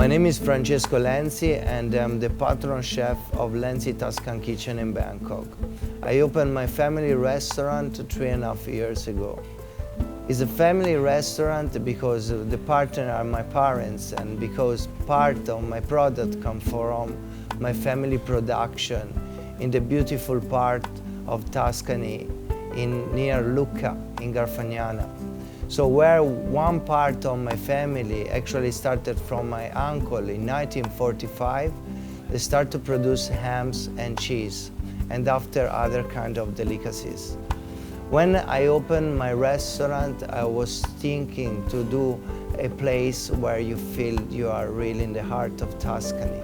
My name is Francesco Lenzi and I'm the patron chef of Lenzi Tuscan Kitchen in Bangkok. I opened my family restaurant 3.5 years ago. It's a family restaurant because the partner are my parents and because part of my product come from my family production in the beautiful part of Tuscany near Lucca in Garfagnana. So where one part of my family actually started from my uncle in 1945, they start to produce hams and cheese and after other kind of delicacies. When I opened my restaurant, I was thinking to do a place where you feel you are really in the heart of Tuscany.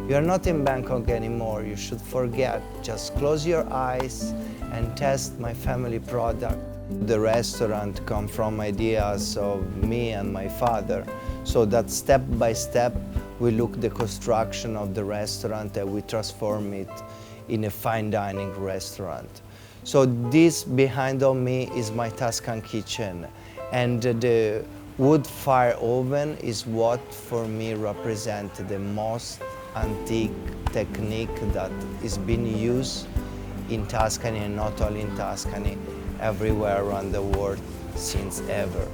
You are not in Bangkok anymore, you should forget. Just close your eyes and test my family product. The restaurant comes from ideas of me and my father, so that step by step we look the construction of the restaurant and we transform it in a fine dining restaurant. So this behind of me is my Tuscan kitchen, and the wood fire oven is what for me represents the most antique technique that is being used in Tuscany, and not only in Tuscany, everywhere around the world since ever.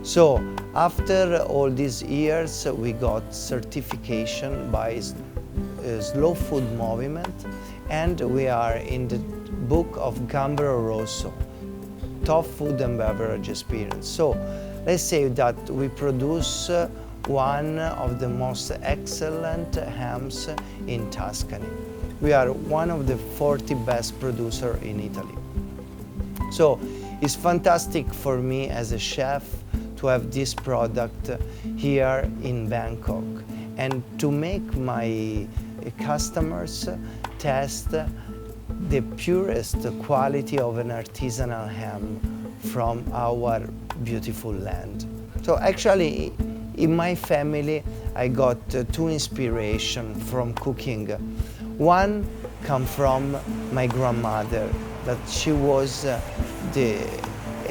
So after all these years, we got certification by Slow Food Movement, and we are in the book of Gambero Rosso, Top Food and Beverage Experience. So let's say that we produce one of the most excellent hams in Tuscany. We are one of the 40 best producers in Italy. So it's fantastic for me as a chef to have this product here in Bangkok and to make my customers test the purest quality of an artisanal ham from our beautiful land. So actually in my family I got two inspirations from cooking. One come from my grandmother, that she was a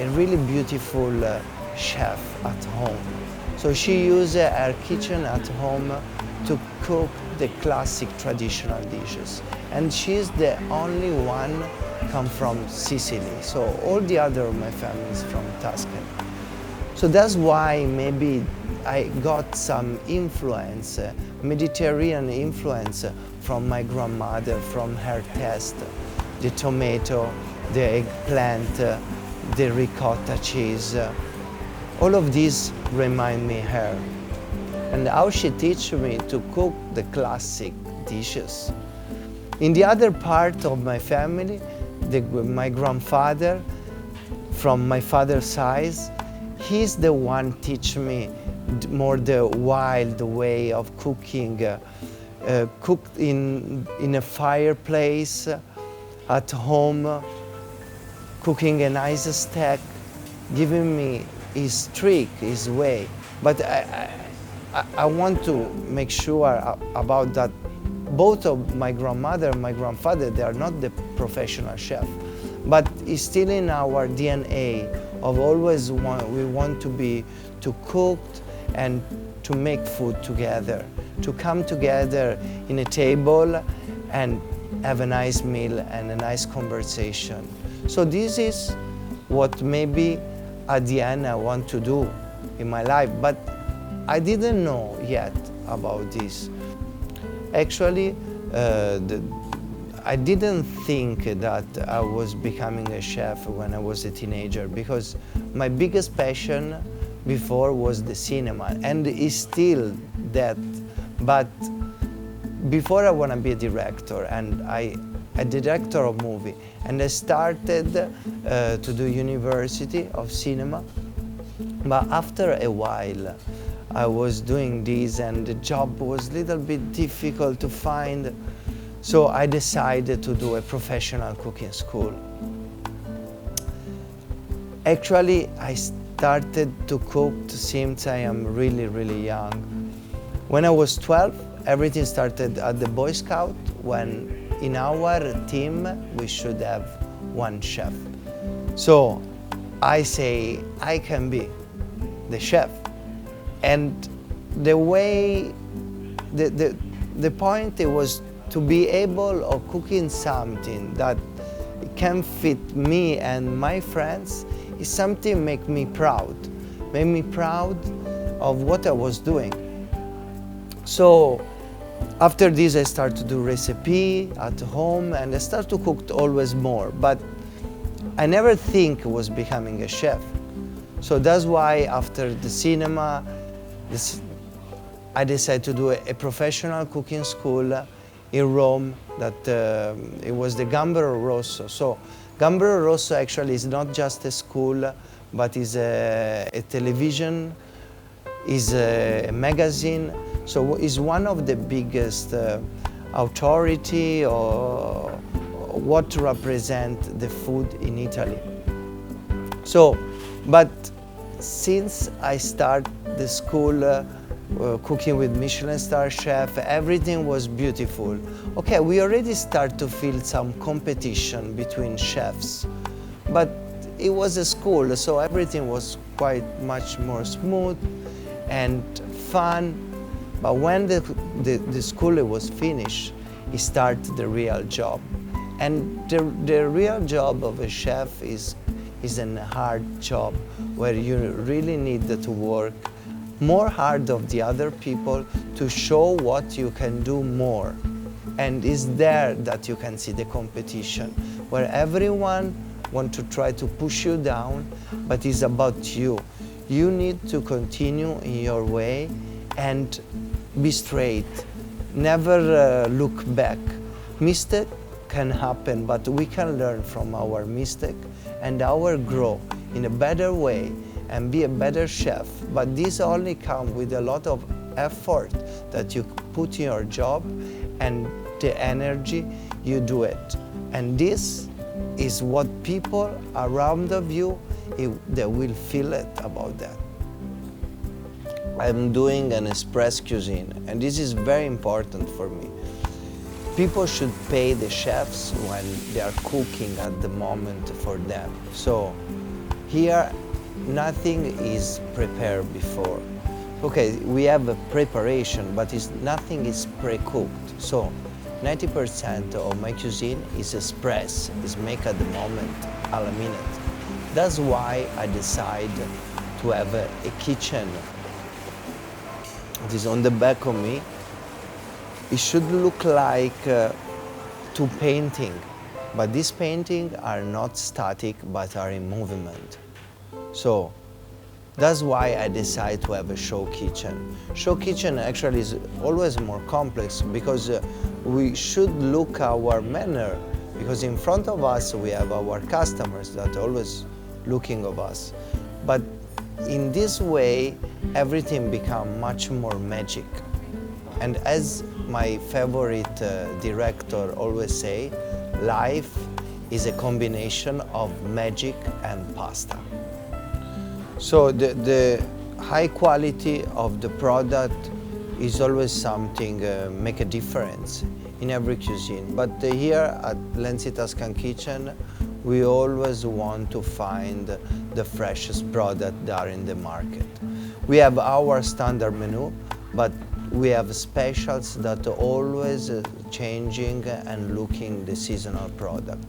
really beautiful chef at home. So she used her kitchen at home to cook the classic traditional dishes. And she's the only one come from Sicily. So all the other of my family is from Tuscany. So that's why maybe I got some influence, Mediterranean influence from my grandmother, from her taste. The tomato, the eggplant, the ricotta cheese. All of these remind me her. And how she teach me to cook the classic dishes. In the other part of my family, my grandfather, from my father's side, he's the one teach me more the wild way of cooking, cooked in a fireplace, at home, cooking a nice steak, giving me his trick, his way. But I want to make sure about that. Both of my grandmother and my grandfather, they are not the professional chef, but it's still in our DNA of always we want to cook and to make food together, to come together in a table and have a nice meal and a nice conversation. So this is what maybe at the end I want to do in my life, but I didn't know yet about this. Actually, I didn't think that I was becoming a chef when I was a teenager, because my biggest passion before was the cinema, and is still that. But before I want to be a director, and a director of movie, and I started to do University of Cinema. But after a while, I was doing this, and the job was a little bit difficult to find. So I decided to do a professional cooking school. Actually, I started to cook since I am really, really young. When I was 12, everything started at the Boy Scout, when in our team we should have one chef. So I say I can be the chef. And the way, the point it was to be able of cooking something that can fit me and my friends is something make me proud of what I was doing. So after this I started to do recipe at home and I started to cook always more, but I never think was becoming a chef. So that's why after the cinema, I decided to do a professional cooking school in Rome that it was the Gambero Rosso. So Gambero Rosso actually is not just a school, but is a television, is a magazine. So it's one of the biggest authority or what represent the food in Italy. So, but since I start the school cooking with Michelin star chef, everything was beautiful. Okay, we already start to feel some competition between chefs, but it was a school, so everything was quite much more smooth and fun. But when the school was finished, it started the real job. And the real job of a chef is a hard job where you really need to work more hard of the other people to show what you can do more. And it's there that you can see the competition, where everyone wants to try to push you down, but it's about you. You need to continue in your way and be straight. Never look back. Mistake can happen, but we can learn from our mistake and our grow in a better way and be a better chef. But this only comes with a lot of effort that you put in your job and the energy you do it. And this is what people around of you, they will feel it about that. I'm doing an express cuisine, and this is very important for me. People should pay the chefs when they are cooking at the moment for them. So here, nothing is prepared before. Okay, we have a preparation, but nothing is pre-cooked. So 90% of my cuisine is express, is made at the moment, à la minute. That's why I decided to have a kitchen. It is on the back of me. It should look like two paintings, but these paintings are not static, but are in movement. So that's why I decided to have a show kitchen. Show kitchen actually is always more complex because we should look our manner, because in front of us we have our customers that are always looking of us. But in this way, everything becomes much more magic. And as my favorite director always say, life is a combination of magic and pasta. So the high quality of the product is always something make a difference in every cuisine. But here at Lenzi Tuscan Kitchen, we always want to find the freshest product that are in the market. We have our standard menu, but we have specials that are always changing and looking the seasonal product.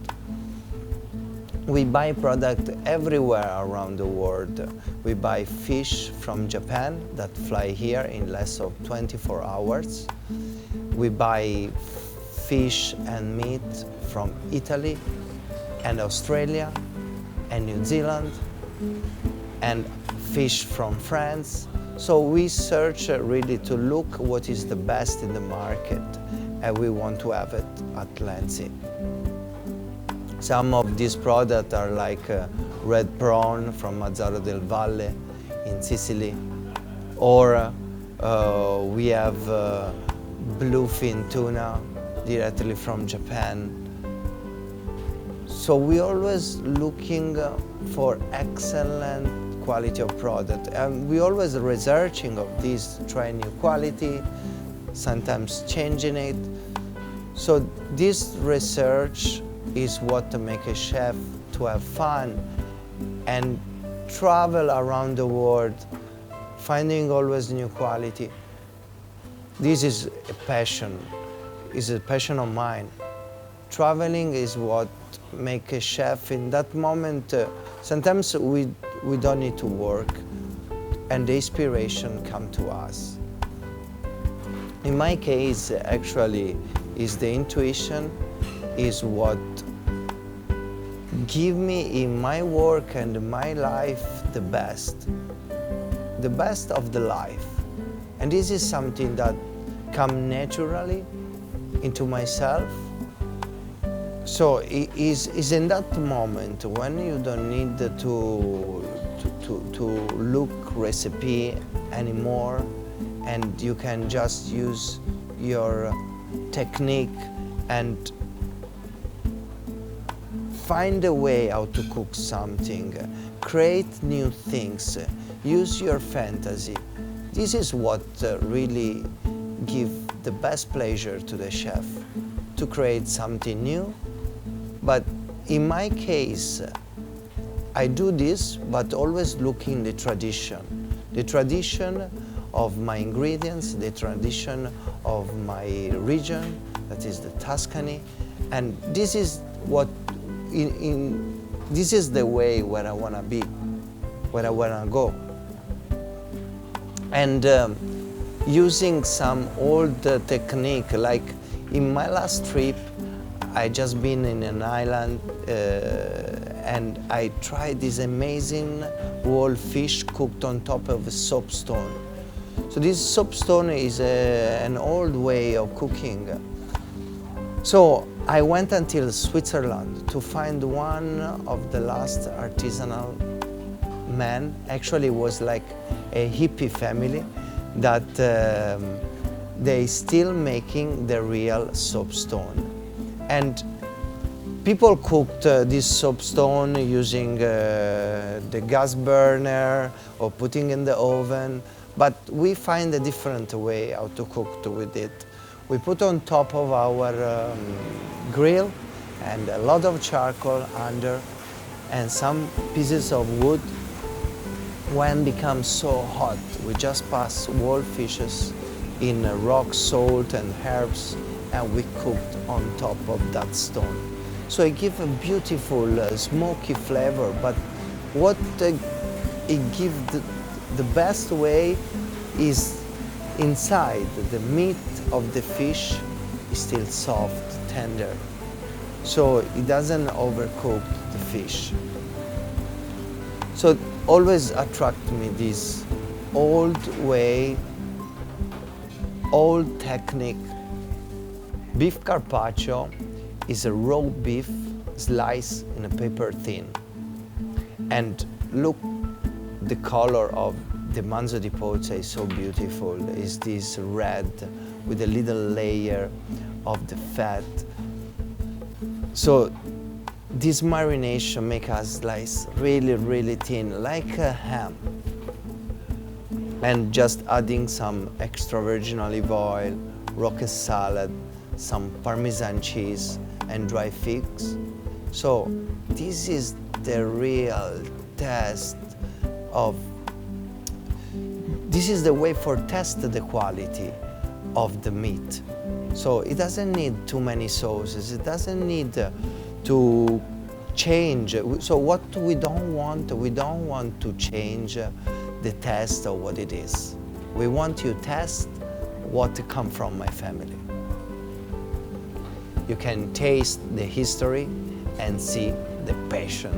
We buy product everywhere around the world. We buy fish from Japan that fly here in less of 24 hours. We buy fish and meat from Italy and Australia and New Zealand and fish from France. So we search really to look what is the best in the market, and we want to have it at Lenzi. Some of these products are like red prawn from Mazzara del Valle in Sicily, or we have bluefin tuna directly from Japan. So we always looking for excellent quality of product, and we always researching of this, trying new quality, sometimes changing it. So this research is what to make a chef to have fun and travel around the world finding always new quality. This is a passion of mine. Traveling is what makes a chef in that moment. Sometimes we don't need to work and the inspiration comes to us. In my case, actually, is the intuition is what give me in my work and my life the best of the life. And this is something that comes naturally into myself. So it is in that moment when you don't need to look recipe anymore, and you can just use your technique and find a way how to cook something, create new things, use your fantasy. This is what really gives the best pleasure to the chef, to create something new. But in my case, I do this, but always looking the tradition of my ingredients, the tradition of my region, that is the Tuscany, and this is what this is the way where I want to be, where I want to go. And using some old technique, like in my last trip, I just been in an island and I tried this amazing whole fish cooked on top of a soapstone. So this soapstone is an old way of cooking. So I went until Switzerland to find one of the last artisanal men. Actually, it was like a hippie family that they still making the real soapstone. And people cooked this soapstone using the gas burner or putting in the oven, but we find a different way how to cook with it. We put on top of our grill and a lot of charcoal under and some pieces of wood. When it becomes so hot, we just pass whole fishes in rock salt and herbs, and we cooked on top of that stone. So it gives a beautiful smoky flavor, but what it gives the best way is inside the meat of the fish is still soft, tender. So it doesn't overcook the fish. So always attract me this old way, old technique. Beef carpaccio is a raw beef sliced in a paper thin. And look, the color of the manzo di pozza is so beautiful. It's this red with a little layer of the fat. So this marination makes us slice really, really thin, like a ham. And just adding some extra virgin olive oil, rocket salad, some Parmesan cheese and dry figs. So this is the real test of, this is the way for test the quality of the meat. So it doesn't need too many sauces, it doesn't need to change. So what we don't want to change the taste of what it is. We want to test what comes from my family. You can taste the history and see the passion